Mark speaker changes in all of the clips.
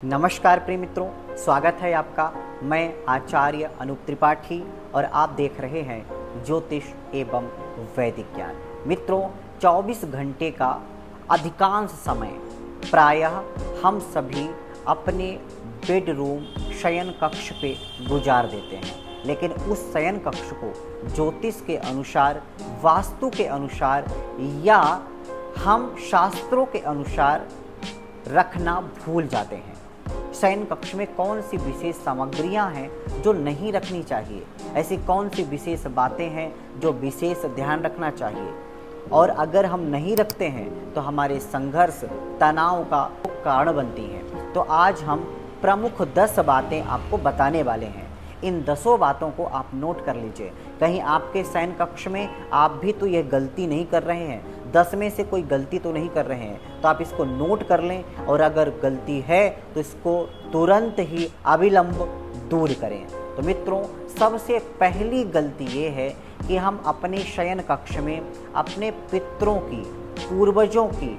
Speaker 1: नमस्कार प्रिय मित्रों, स्वागत है आपका। मैं आचार्य अनूप त्रिपाठी और आप देख रहे हैं ज्योतिष एवं वैदिक ज्ञान। मित्रों, 24 घंटे का अधिकांश समय प्रायः हम सभी अपने बेडरूम शयन कक्ष पे गुजार देते हैं, लेकिन उस शयन कक्ष को ज्योतिष के अनुसार, वास्तु के अनुसार या हम शास्त्रों के अनुसार रखना भूल जाते हैं। शयन कक्ष में कौन सी विशेष सामग्रियां हैं जो नहीं रखनी चाहिए, ऐसी कौन सी विशेष बातें हैं जो विशेष ध्यान रखना चाहिए, और अगर हम नहीं रखते हैं तो हमारे संघर्ष, तनाव का कारण बनती हैं। तो आज हम प्रमुख 10 बातें आपको बताने वाले हैं। इन 10 बातों को आप नोट कर लीजिए। कहीं आपके शयन कक्ष में आप भी तो यह गलती नहीं कर रहे हैं, 10 में से कोई गलती तो नहीं कर रहे हैं, तो आप इसको नोट कर लें और अगर गलती है तो इसको तुरंत ही अविलंब दूर करें। तो मित्रों, सबसे पहली गलती ये है कि हम अपने शयन कक्ष में अपने पितरों की, पूर्वजों की,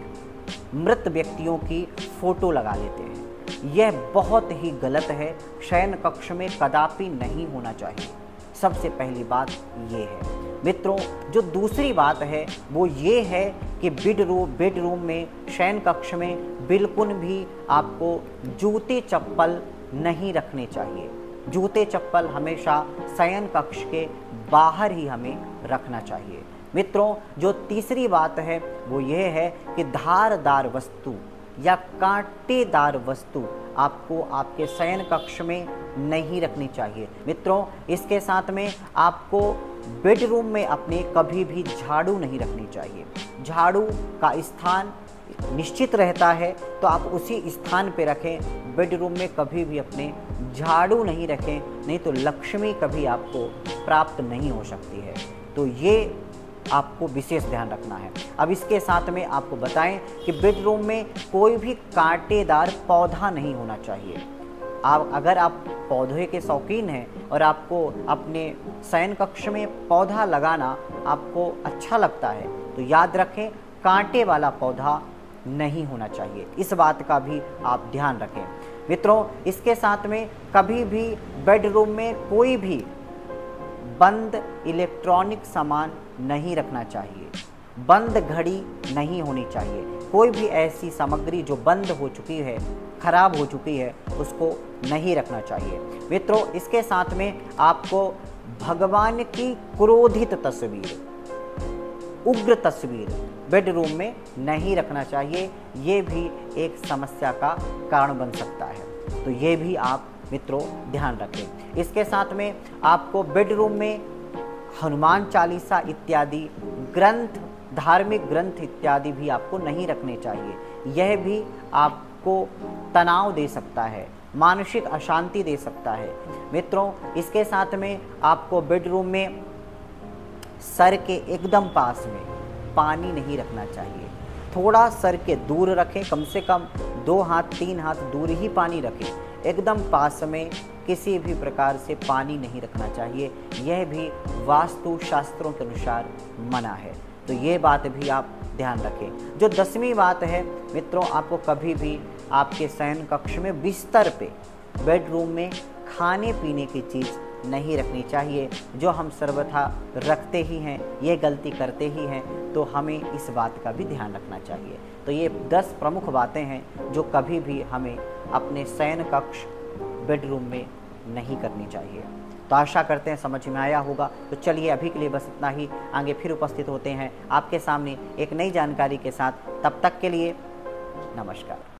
Speaker 1: मृत व्यक्तियों की फोटो लगा लेते हैं। यह बहुत ही गलत है, शयन कक्ष में कदापि नहीं होना चाहिए। सबसे पहली बात ये है। मित्रों, जो दूसरी बात है वो ये है कि बेडरूम में, शयन कक्ष में बिल्कुल भी आपको जूते चप्पल नहीं रखने चाहिए। जूते चप्पल हमेशा शयन कक्ष के बाहर ही हमें रखना चाहिए। मित्रों, जो तीसरी बात है वो ये है कि धारदार वस्तु या कांटेदार वस्तु आपको आपके शयन कक्ष में नहीं रखनी चाहिए। मित्रों, इसके साथ में आपको बेडरूम में अपने कभी भी झाड़ू नहीं रखनी चाहिए। झाड़ू का स्थान निश्चित रहता है तो आप उसी स्थान पे रखें। बेडरूम में कभी भी अपने झाड़ू नहीं रखें, नहीं तो लक्ष्मी कभी आपको प्राप्त नहीं हो सकती है। तो ये आपको विशेष ध्यान रखना है। अब इसके साथ में आपको बताएं कि बेडरूम में कोई भी कांटेदार पौधा नहीं होना चाहिए। अगर आप पौधे के शौकीन हैं और आपको अपने शयन कक्ष में पौधा लगाना आपको अच्छा लगता है तो याद रखें, कांटे वाला पौधा नहीं होना चाहिए। इस बात का भी आप ध्यान रखें। मित्रों, इसके साथ में कभी भी बेडरूम में कोई भी बंद इलेक्ट्रॉनिक सामान नहीं रखना चाहिए। बंद घड़ी नहीं होनी चाहिए। कोई भी ऐसी सामग्री जो बंद हो चुकी है, खराब हो चुकी है, उसको नहीं रखना चाहिए। मित्रों, इसके साथ में आपको भगवान की क्रोधित तस्वीर, उग्र तस्वीर बेडरूम में नहीं रखना चाहिए। ये भी एक समस्या का कारण बन सकता है, तो ये भी आप मित्रों ध्यान रखें। इसके साथ में आपको बेडरूम में हनुमान चालीसा इत्यादि ग्रंथ, धार्मिक ग्रंथ इत्यादि भी आपको नहीं रखने चाहिए। यह भी आपको तनाव दे सकता है, मानसिक अशांति दे सकता है। मित्रों, इसके साथ में आपको बेडरूम में सर के एकदम पास में पानी नहीं रखना चाहिए। थोड़ा सर के दूर रखें, कम से कम 2 हाथ 3 हाथ दूर ही पानी रखें। एकदम पास में किसी भी प्रकार से पानी नहीं रखना चाहिए। यह भी वास्तु शास्त्रों के अनुसार मना है, तो ये बात भी आप ध्यान रखें। जो 10वीं बात है मित्रों, आपको कभी भी आपके शयन कक्ष में बिस्तर पे, बेडरूम में खाने पीने की चीज़ नहीं रखनी चाहिए। जो हम सर्वथा रखते ही हैं, ये गलती करते ही हैं, तो हमें इस बात का भी ध्यान रखना चाहिए। तो ये 10 प्रमुख बातें हैं जो कभी भी हमें अपने शयन कक्ष, बेडरूम में नहीं करनी चाहिए। तो आशा करते हैं समझ में आया होगा। तो चलिए अभी के लिए बस इतना ही। आगे फिर उपस्थित होते हैं आपके सामने एक नई जानकारी के साथ। तब तक के लिए नमस्कार।